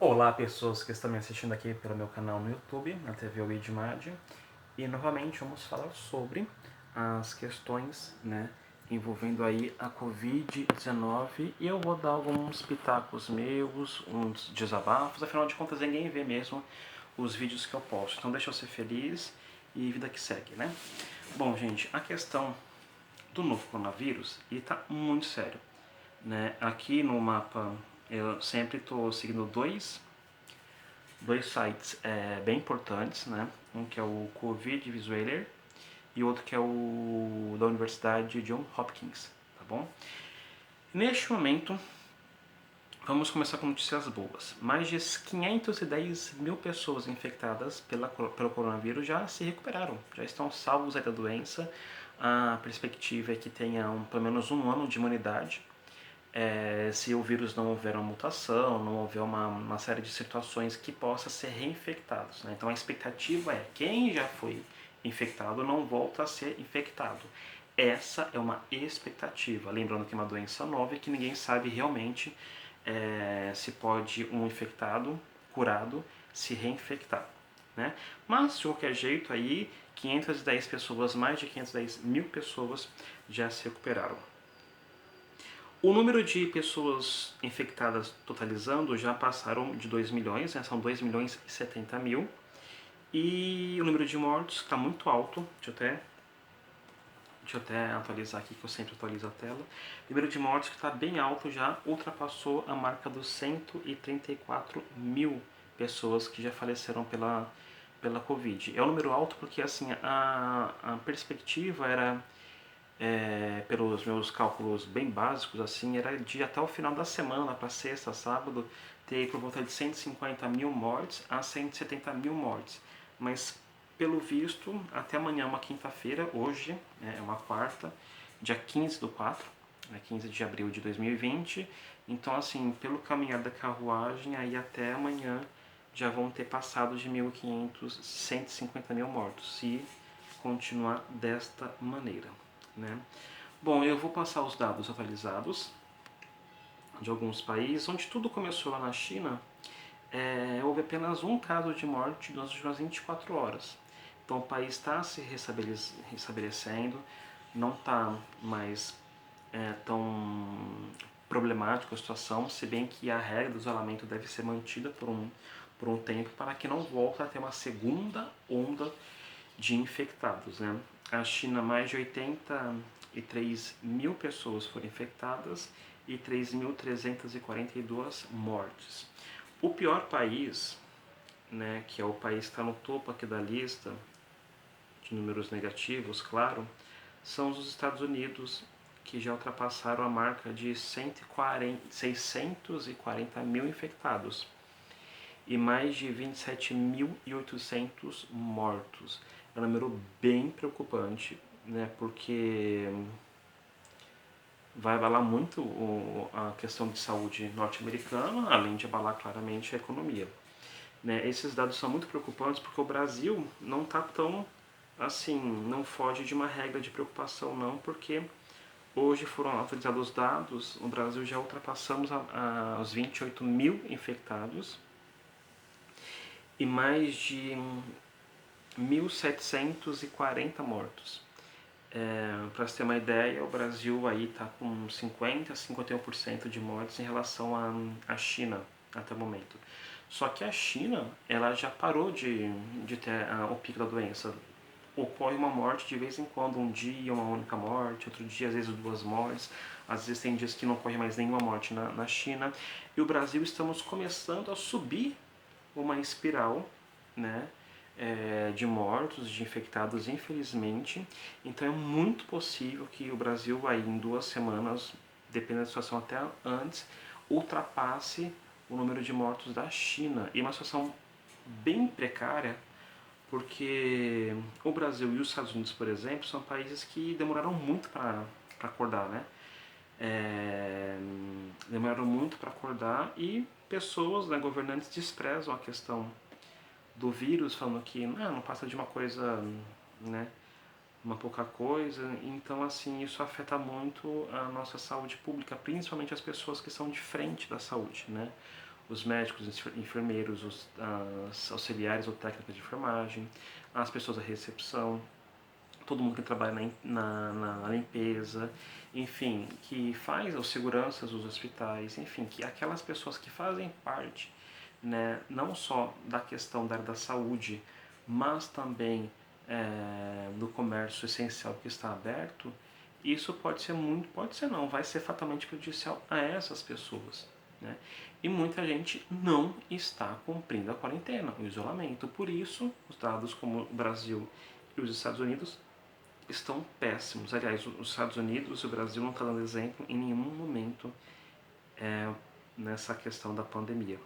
Olá, pessoas que estão me assistindo aqui pelo meu canal no YouTube, na TV Widmad. E novamente vamos falar sobre as questões, envolvendo aí a Covid-19, e eu vou dar alguns pitacos meus, uns desabafos. Afinal de contas, ninguém vê mesmo os vídeos que eu posto. Então deixa eu ser feliz e vida que segue, né? Bom, gente, a questão do novo coronavírus, e tá muito sério, né? Aqui no mapa eu sempre estou seguindo dois sites bem importantes, né? Um que é o Covid Visualer e outro que é o da Universidade Johns Hopkins, tá bom? Neste momento, vamos começar com notícias boas. Mais de 510 mil pessoas infectadas pelo coronavírus já se recuperaram, já estão salvos da doença. A perspectiva é que tenha pelo menos um ano de imunidade. Se o vírus não houver uma mutação, não houver uma série de situações que possa ser reinfectado, né? Então a expectativa é quem já foi infectado não volta a ser infectado. Essa é uma expectativa, lembrando que é uma doença nova e que ninguém sabe realmente se pode um infectado, curado, se reinfectar, né? Mas de qualquer jeito aí, 510 pessoas, mais de 510 mil pessoas já se recuperaram. O número de pessoas infectadas totalizando já passaram de 2 milhões, né? São 2 milhões e 70 mil. E o número de mortos está muito alto, deixa eu até atualizar aqui, que eu sempre atualizo a tela. O número de mortos que está bem alto, já ultrapassou a marca dos 134 mil pessoas que já faleceram pela Covid. É um número alto porque assim, a perspectiva era pelos meus cálculos bem básicos, assim, era de até o final da semana, para sexta, sábado, ter por volta de 150 mil mortes a 170 mil mortes. Mas, pelo visto, até amanhã, uma quinta-feira, hoje, é uma quarta, dia 15 do 4, 15 de abril de 2020. Então, assim, pelo caminhar da carruagem, aí até amanhã já vão ter passado de 1.500, 150 mil mortos, se continuar desta maneira, né? Bom, eu vou passar os dados atualizados de alguns países. Onde tudo começou lá na China, houve apenas um caso de morte nas últimas 24 horas. Então o país está se restabelecendo, não está mais tão problemática a situação, se bem que a regra do isolamento deve ser mantida por um tempo para que não volte a ter uma segunda onda de infectados, né? A China, mais de 83 mil pessoas foram infectadas e 3.342 mortes. O pior país, né, que é o país que está no topo aqui da lista, de números negativos, claro, são os Estados Unidos, que já ultrapassaram a marca de 640 mil infectados e mais de 27.800 mortos. É um número bem preocupante, né, porque vai abalar muito a questão de saúde norte-americana, além de abalar claramente a economia, né? Esses dados são muito preocupantes porque o Brasil não está tão assim, não foge de uma regra de preocupação não, porque hoje foram atualizados os dados, no Brasil já ultrapassamos os 28 mil infectados e mais de 1.740 mortos. Para você ter uma ideia, o Brasil aí está com 50 a 51% de mortes em relação à China até o momento. Só que a China, ela já parou de ter o pico da doença. Ocorre uma morte de vez em quando, um dia uma única morte, outro dia às vezes duas mortes, às vezes tem dias que não ocorre mais nenhuma morte na China. E o Brasil estamos começando a subir uma espiral, né, de mortos, de infectados, infelizmente. Então é muito possível que o Brasil aí em 2 semanas, dependendo da situação até antes, ultrapasse o número de mortos da China. E uma situação bem precária, porque o Brasil e os Estados Unidos, por exemplo, são países que demoraram muito para acordar, né? Demoraram muito para acordar e pessoas, né, governantes desprezam a questão do vírus, falando que não passa de uma coisa, né, uma pouca coisa. Então, assim, isso afeta muito a nossa saúde pública, principalmente as pessoas que são de frente da saúde, né? os médicos, os enfermeiros, as auxiliares ou técnicas de enfermagem, as pessoas da recepção, todo mundo que trabalha na limpeza, enfim, que faz os seguranças dos hospitais, enfim, que aquelas pessoas que fazem parte, né, não só da questão da área da saúde, mas também do comércio essencial que está aberto, isso pode ser pode ser não, vai ser fatalmente prejudicial a essas pessoas, né? E muita gente não está cumprindo a quarentena, o isolamento. Por isso, os dados como o Brasil e os Estados Unidos estão péssimos. Aliás, os Estados Unidos e o Brasil não estão dando exemplo em nenhum momento nessa questão da pandemia.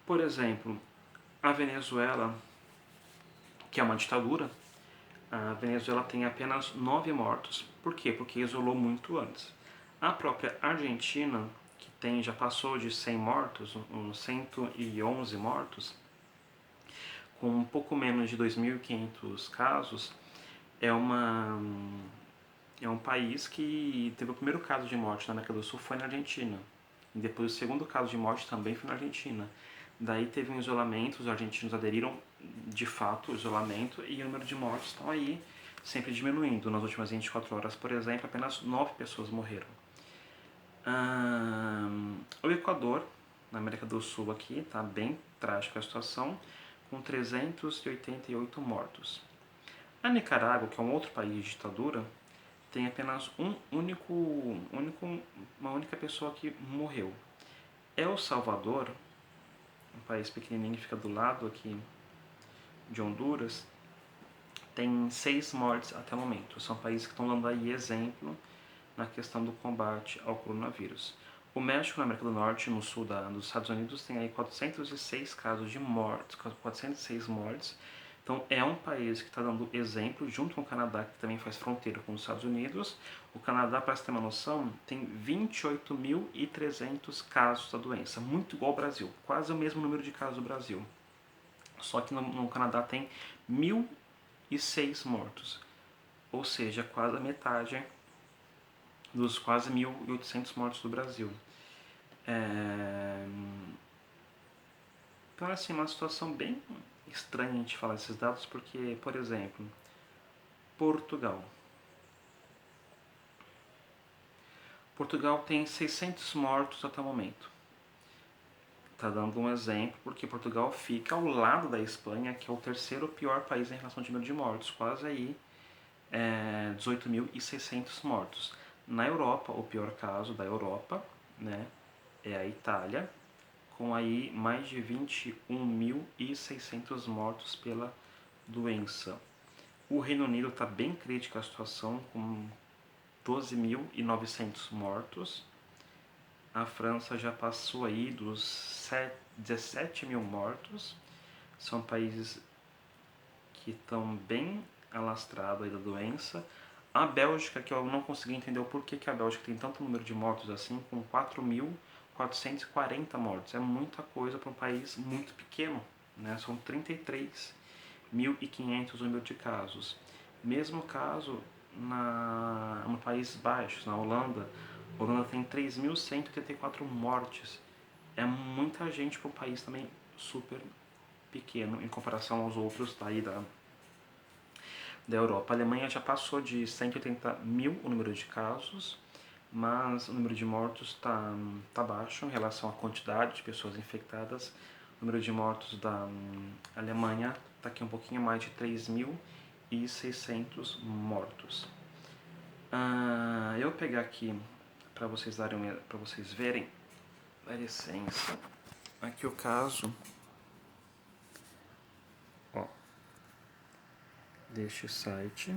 Por exemplo, a Venezuela, que é uma ditadura, a Venezuela tem apenas 9 mortos. Por quê? Porque isolou muito antes. A própria Argentina, que já passou de 100 mortos, uns 111 mortos, com um pouco menos de 2.500 casos, é um país que teve o primeiro caso de morte na América do Sul foi na Argentina. E depois o segundo caso de morte também foi na Argentina. Daí teve um isolamento, os argentinos aderiram de fato ao isolamento e o número de mortes estão aí sempre diminuindo. Nas últimas 24 horas, por exemplo, apenas 9 pessoas morreram. O Equador, na América do Sul aqui, está bem trágica a situação, com 388 mortos. A Nicarágua, que é um outro país de ditadura, tem apenas uma única pessoa que morreu. El Salvador, um país pequenininho que fica do lado aqui de Honduras, tem 6 mortes até o momento. São países que estão dando aí exemplo na questão do combate ao coronavírus. O México, na América do Norte, no sul dos Estados Unidos, tem aí 406 casos de mortes, 406 mortes. Então é um país que está dando exemplo, junto com o Canadá, que também faz fronteira com os Estados Unidos. O Canadá, para você ter uma noção, tem 28.300 casos da doença, muito igual ao Brasil, quase o mesmo número de casos do Brasil. Só que no Canadá tem 1.006 mortos, ou seja, quase a metade dos quase 1.800 mortos do Brasil. Então, assim, uma situação bem estranha a gente falar esses dados, porque, por exemplo, Portugal. Portugal tem 600 mortos até o momento. Está dando um exemplo, porque Portugal fica ao lado da Espanha, que é o terceiro pior país em relação ao número de mortos, quase aí 18.600 mortos. Na Europa, o pior caso da Europa, né, é a Itália, com aí mais de 21.600 mortos pela doença. O Reino Unido está bem crítica a situação, com 12.900 mortos. A França já passou aí dos 17 mil mortos. São países que estão bem alastrados aí da doença. A Bélgica, que eu não consegui entender o porquê que a Bélgica tem tanto número de mortos assim, com 4.440 mortos. É muita coisa para um país muito pequeno, né? São 33.500 número de casos. Mesmo caso no Países Baixos, na Holanda. A Holanda tem 3.184 mortes. É muita gente para um país também super pequeno em comparação aos outros daí da Europa. A Alemanha já passou de 180 mil o número de casos, mas o número de mortos tá baixo em relação à quantidade de pessoas infectadas. O número de mortos da Alemanha está aqui um pouquinho mais de 3.600 mortos. Eu vou pegar aqui para vocês verem, dá licença, aqui o caso, ó, deste site.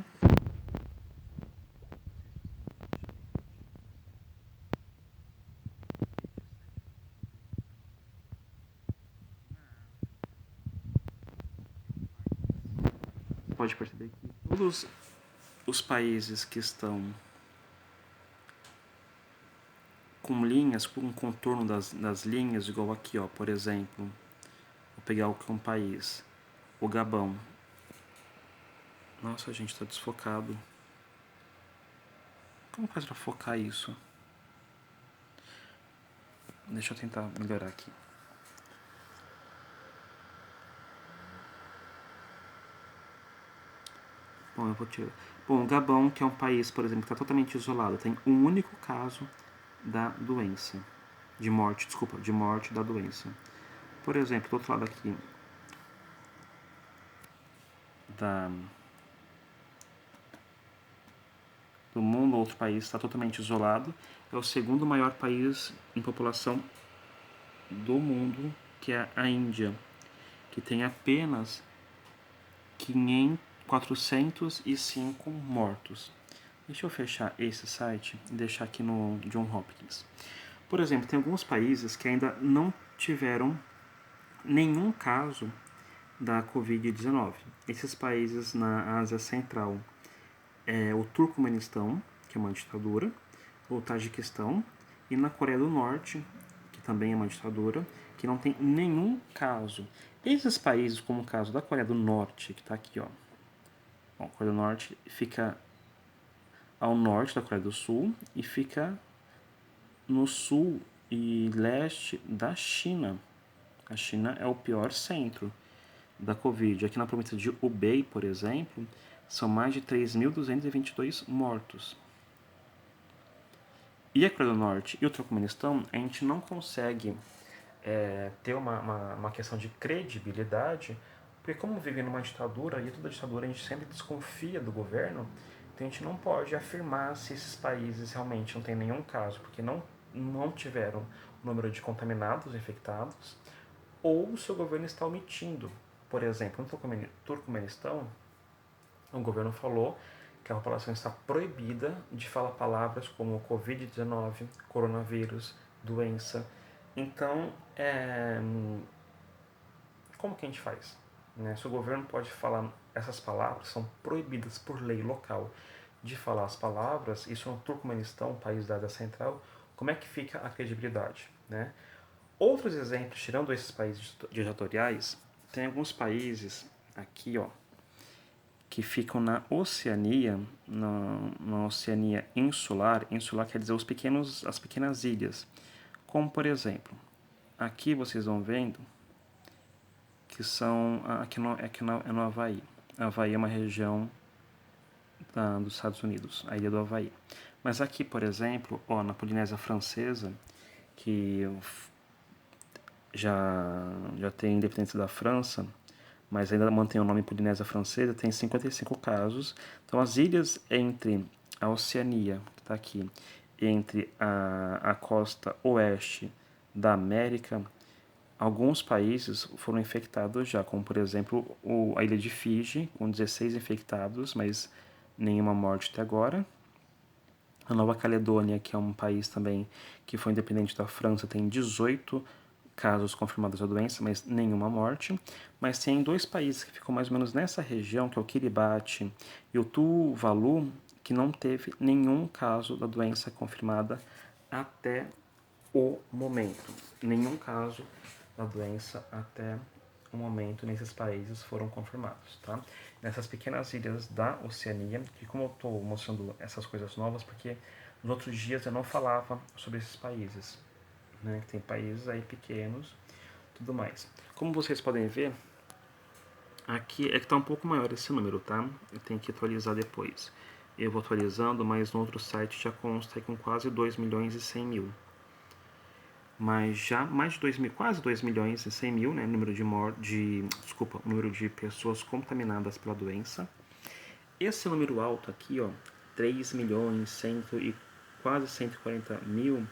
Pode perceber que todos os países que estão com linhas, com um contorno das linhas, igual aqui, ó, por exemplo, vou pegar um país, o Gabão. Nossa, gente, tá desfocado. Como faz pra focar isso? Deixa eu tentar melhorar aqui. Bom, eu vou tirar. Bom, o Gabão, que é um país, por exemplo, que está totalmente isolado, tem um único caso da doença. De morte, desculpa, de morte da doença. Por exemplo, do outro lado aqui do mundo, outro país está totalmente isolado. É o segundo maior país em população do mundo, que é a Índia, que tem apenas 405 mortos. Deixa eu fechar esse site e deixar aqui no John Hopkins. Por exemplo, tem alguns países que ainda não tiveram nenhum caso da Covid-19. Esses países na Ásia Central é o Turcomenistão, que é uma ditadura, o Tajiquistão, e na Coreia do Norte, que também é uma ditadura, que não tem nenhum caso. Esses países, como o caso da Coreia do Norte, que está aqui, ó. Bom, a Coreia do Norte fica ao norte da Coreia do Sul e fica no sul e leste da China. A China é o pior centro da Covid. Aqui na província de Hubei, por exemplo, são mais de 3.222 mortos. E a Coreia do Norte e o Turcomenistão, a gente não consegue ter uma questão de credibilidade, porque como vive numa ditadura, e toda ditadura a gente sempre desconfia do governo, então a gente não pode afirmar se esses países realmente não têm nenhum caso, porque não tiveram o número de contaminados, infectados, ou o seu governo está omitindo. Por exemplo, no Turcomenistão, o governo falou que a população está proibida de falar palavras como Covid-19, coronavírus, doença. Então, como que a gente faz? Né? Se o governo pode falar essas palavras, são proibidas por lei local de falar as palavras, isso no Turcomenistão, país da Ásia Central, como é que fica a credibilidade? Né? Outros exemplos, tirando esses países ditatoriais, tem alguns países aqui, ó, que ficam na Oceania, na Oceania insular. Insular quer dizer as pequenas ilhas. Como, por exemplo, aqui vocês vão vendo que são... é no Havaí. Havaí é uma região dos Estados Unidos, a ilha do Havaí. Mas aqui, por exemplo, ó, na Polinésia Francesa, que já tem independência da França, mas ainda mantém o nome Polinésia Francesa, tem 55 casos. Então, as ilhas entre a Oceania, que está aqui, entre a costa oeste da América, alguns países foram infectados já, como, por exemplo, a ilha de Fiji, com 16 infectados, mas nenhuma morte até agora. A Nova Caledônia, que é um país também que foi independente da França, tem 18 casos confirmados da doença, mas nenhuma morte. Mas tem dois países que ficam mais ou menos nessa região, que é o Kiribati e o Tuvalu, que não teve nenhum caso da doença confirmada até o momento. Nenhum caso da doença até o momento nesses países foram confirmados, tá? Nessas pequenas ilhas da Oceania, que como eu estou mostrando essas coisas novas, porque nos outros dias eu não falava sobre esses países, né? Tem países aí pequenos, tudo mais. Como vocês podem ver, aqui é que está um pouco maior esse número, tá? Eu tenho que atualizar depois. Eu vou atualizando, mas no outro site já consta com quase 2 milhões e 100 mil. Mas já mais de 2 mil, quase 2 milhões e 100 mil, né, número de pessoas contaminadas pela doença. Esse número alto aqui, ó, 3 milhões e quase 140 mil,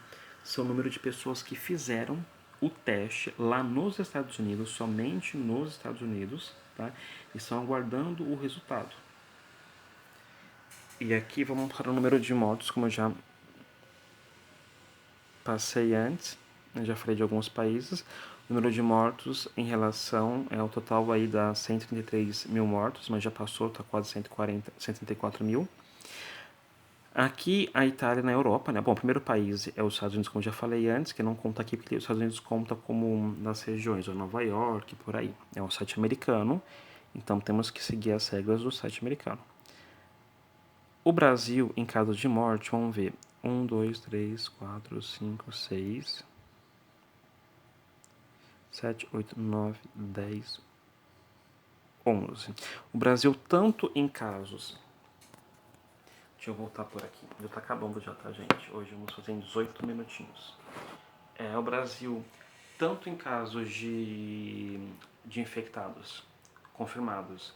são o número de pessoas que fizeram o teste lá nos Estados Unidos, somente nos Estados Unidos, tá? E estão aguardando o resultado. E aqui vamos para o número de mortos, como eu já passei antes, eu já falei de alguns países. O número de mortos em relação ao total aí dá 133 mil mortos, mas já passou, está quase 134 mil. Aqui a Itália na Europa, né? Bom, o primeiro país é os Estados Unidos, como eu já falei antes, que não conta aqui porque os Estados Unidos conta como uma das regiões, ou Nova York, por aí. É um site americano, então temos que seguir as regras do site americano. O Brasil, em caso de morte, vamos ver. 1, 2, 3, 4, 5, 6, 7, 8, 9, 10, 11. O Brasil, tanto em casos... Deixa eu voltar por aqui. Já tá acabando já, tá, gente? Hoje vamos fazer em 18 minutinhos. O Brasil, tanto em casos de infectados confirmados,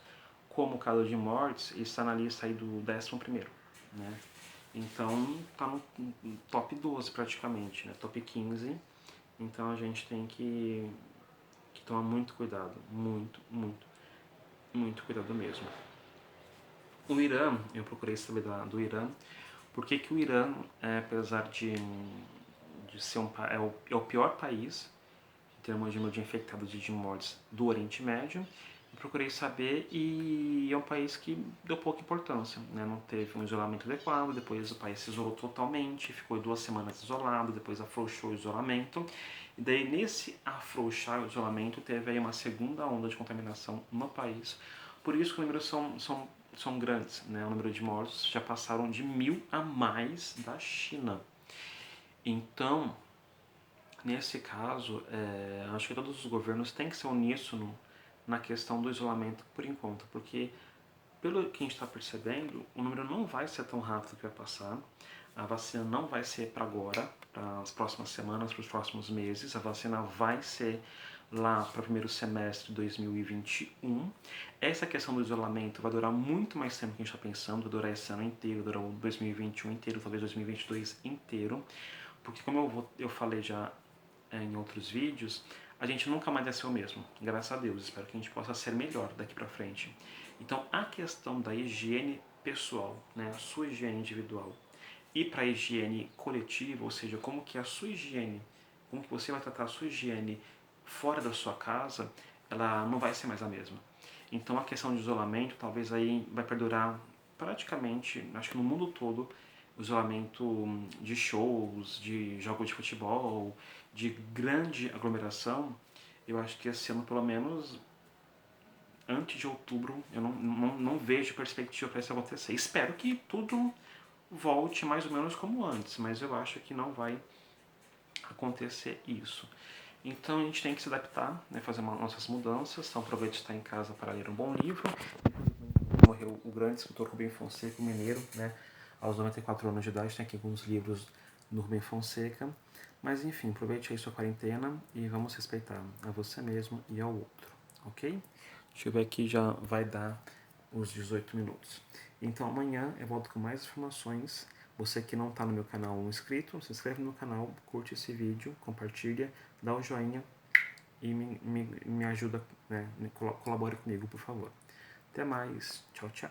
como caso de mortes, está na lista aí do 11º, né? Então, tá no top 12 praticamente, né? Top 15. Então a gente tem que tomar muito cuidado. Muito, muito, muito cuidado mesmo. O Irã, eu procurei saber do Irã, porque que o Irã, apesar de ser é o pior país em termos de número de infectados e de mortes do Oriente Médio, eu procurei saber e é um país que deu pouca importância, né? Não teve um isolamento adequado, depois o país se isolou totalmente, ficou 2 semanas isolado, depois afrouxou o isolamento, e daí nesse afrouxar o isolamento teve aí uma segunda onda de contaminação no país, por isso que os números são grandes, né? O número de mortos já passaram de 1.000 a mais da China. Então, nesse caso, acho que todos os governos têm que ser uníssono na questão do isolamento por enquanto, porque pelo que a gente está percebendo, o número não vai ser tão rápido que vai passar, a vacina não vai ser para agora, para as próximas semanas, para os próximos meses, a vacina vai ser lá para o primeiro semestre de 2021. Essa questão do isolamento vai durar muito mais tempo que a gente está pensando, vai durar esse ano inteiro, vai durar 2021 inteiro, talvez 2022 inteiro, porque como eu falei já em outros vídeos, a gente nunca mais vai ser o mesmo, graças a Deus. Espero que a gente possa ser melhor daqui pra frente. Então, a questão da higiene pessoal, né, a sua higiene individual, e para a higiene coletiva, ou seja, como que a sua higiene, como que você vai tratar a sua higiene fora da sua casa, ela não vai ser mais a mesma. Então, a questão de isolamento, talvez aí vai perdurar praticamente, acho que no mundo todo, o isolamento de shows, de jogos de futebol, de grande aglomeração, eu acho que esse ano, pelo menos antes de outubro, eu não vejo perspectiva para isso acontecer. Espero que tudo volte mais ou menos como antes, mas eu acho que não vai acontecer isso. Então a gente tem que se adaptar, né, fazer nossas mudanças. Então aproveite estar em casa para ler um bom livro. Morreu o grande escritor Rubem Fonseca, o mineiro, né? Aos 94 anos de idade, tem aqui alguns livros do Rubem Fonseca. Mas enfim, aproveite aí sua quarentena e vamos respeitar a você mesmo e ao outro, ok? Deixa eu ver aqui, já vai dar os 18 minutos. Então amanhã eu volto com mais informações. Você que não está no meu canal inscrito, se inscreve no meu canal, curte esse vídeo, compartilha, dá o joinha e me ajuda, né? Colabore comigo, por favor. Até mais. Tchau, tchau.